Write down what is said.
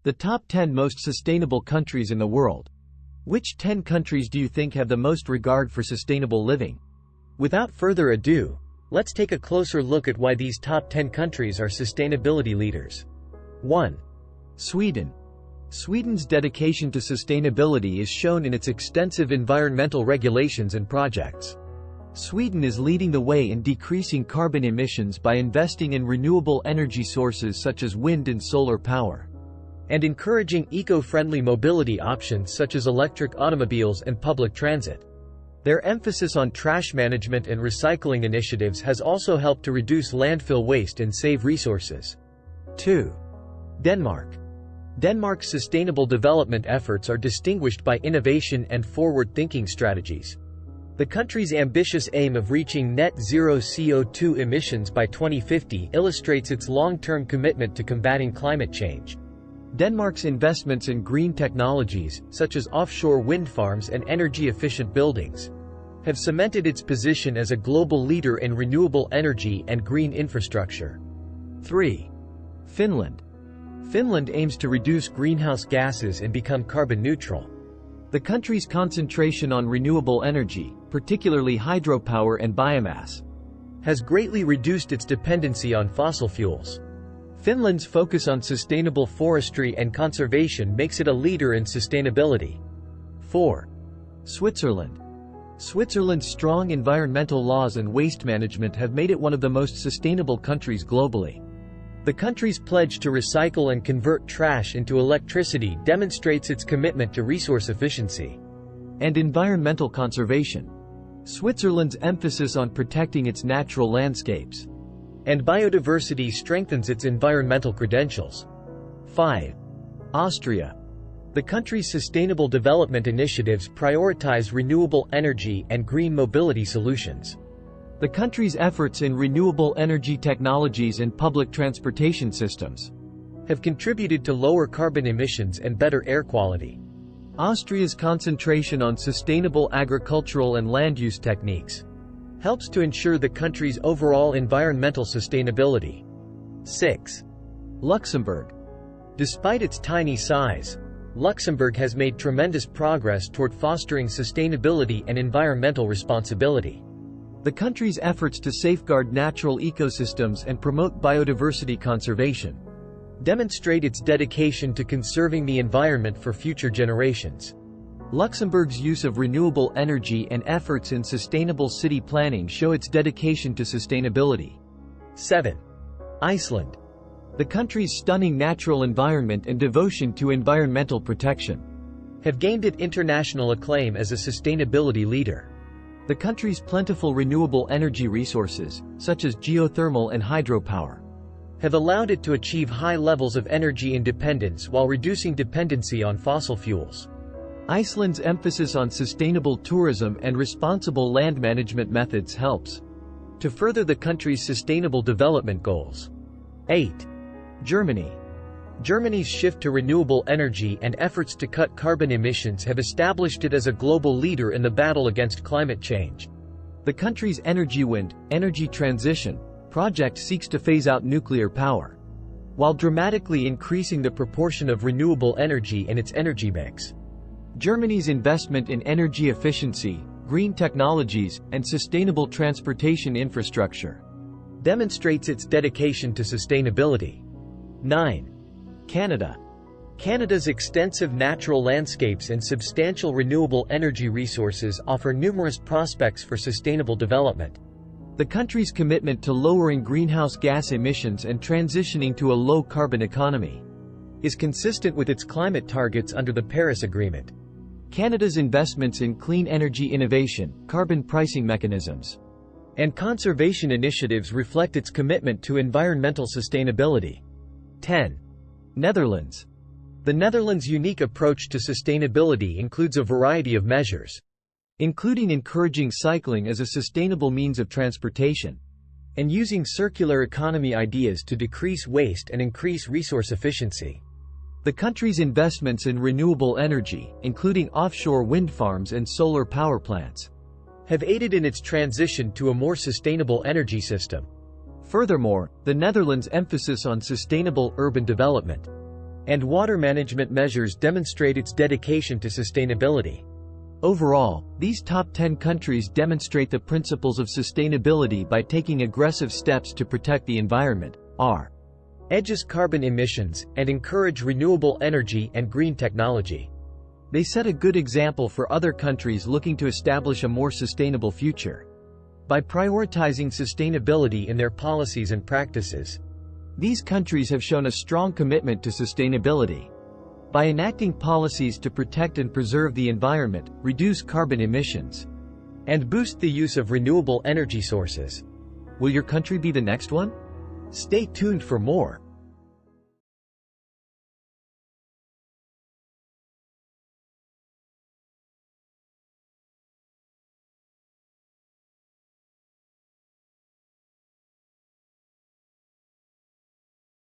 The top 10 most sustainable countries in the world. Which 10 countries do you think have the most regard for sustainable living? Without further ado, let's take a closer look at why these top 10 countries are sustainability leaders. 1. Sweden. Sweden's dedication to sustainability is shown in its extensive environmental regulations and projects. Sweden is leading the way in decreasing carbon emissions by investing in renewable energy sources such as wind and solar power, and encouraging eco-friendly mobility options such as electric automobiles and public transit. Their emphasis on trash management and recycling initiatives has also helped to reduce landfill waste and save resources. 2. Denmark. Denmark's sustainable development efforts are distinguished by innovation and forward-thinking strategies. The country's ambitious aim of reaching net zero CO2 emissions by 2050 illustrates its long-term commitment to combating climate change. Denmark's investments in green technologies, such as offshore wind farms and energy-efficient buildings, have cemented its position as a global leader in renewable energy and green infrastructure. 3. Finland. Finland aims to reduce greenhouse gases and become carbon neutral. The country's concentration on renewable energy, particularly hydropower and biomass, has greatly reduced its dependency on fossil fuels. Finland's focus on sustainable forestry and conservation makes it a leader in sustainability. 4. Switzerland. Switzerland's strong environmental laws and waste management have made it one of the most sustainable countries globally. The country's pledge to recycle and convert trash into electricity demonstrates its commitment to resource efficiency and environmental conservation. Switzerland's emphasis on protecting its natural landscapes and biodiversity strengthens its environmental credentials. 5. Austria. The country's sustainable development initiatives prioritize renewable energy and green mobility solutions. The country's efforts in renewable energy technologies and public transportation systems have contributed to lower carbon emissions and better air quality. Austria's concentration on sustainable agricultural and land use techniques helps to ensure the country's overall environmental sustainability. 6. Luxembourg. Despite its tiny size, Luxembourg has made tremendous progress toward fostering sustainability and environmental responsibility. The country's efforts to safeguard natural ecosystems and promote biodiversity conservation demonstrate its dedication to conserving the environment for future generations. Luxembourg's use of renewable energy and efforts in sustainable city planning show its dedication to sustainability. 7. Iceland. The country's stunning natural environment and devotion to environmental protection have gained it international acclaim as a sustainability leader. The country's plentiful renewable energy resources, such as geothermal and hydropower, have allowed it to achieve high levels of energy independence while reducing dependency on fossil fuels. Iceland's emphasis on sustainable tourism and responsible land management methods helps to further the country's sustainable development goals. 8. Germany. Germany's shift to renewable energy and efforts to cut carbon emissions have established it as a global leader in the battle against climate change. The country's energy transition project seeks to phase out nuclear power, while dramatically increasing the proportion of renewable energy in its energy mix. Germany's investment in energy efficiency, green technologies, and sustainable transportation infrastructure demonstrates its dedication to sustainability. 9. Canada. Canada's extensive natural landscapes and substantial renewable energy resources offer numerous prospects for sustainable development. The country's commitment to lowering greenhouse gas emissions and transitioning to a low-carbon economy is consistent with its climate targets under the Paris Agreement. Canada's investments in clean energy innovation, carbon pricing mechanisms, and conservation initiatives reflect its commitment to environmental sustainability. 10. Netherlands. The Netherlands' unique approach to sustainability includes a variety of measures, including encouraging cycling as a sustainable means of transportation, and using circular economy ideas to decrease waste and increase resource efficiency. The country's investments in renewable energy, including offshore wind farms and solar power plants, have aided in its transition to a more sustainable energy system. Furthermore, the Netherlands' emphasis on sustainable urban development and water management measures demonstrate its dedication to sustainability. Overall, these top 10 countries demonstrate the principles of sustainability by taking aggressive steps to protect the environment, reduce carbon emissions, and encourage renewable energy and green technology. They set a good example for other countries looking to establish a more sustainable future. By prioritizing sustainability in their policies and practices, these countries have shown a strong commitment to sustainability. By enacting policies to protect and preserve the environment, reduce carbon emissions, and boost the use of renewable energy sources. Will your country be the next one? Stay tuned for more.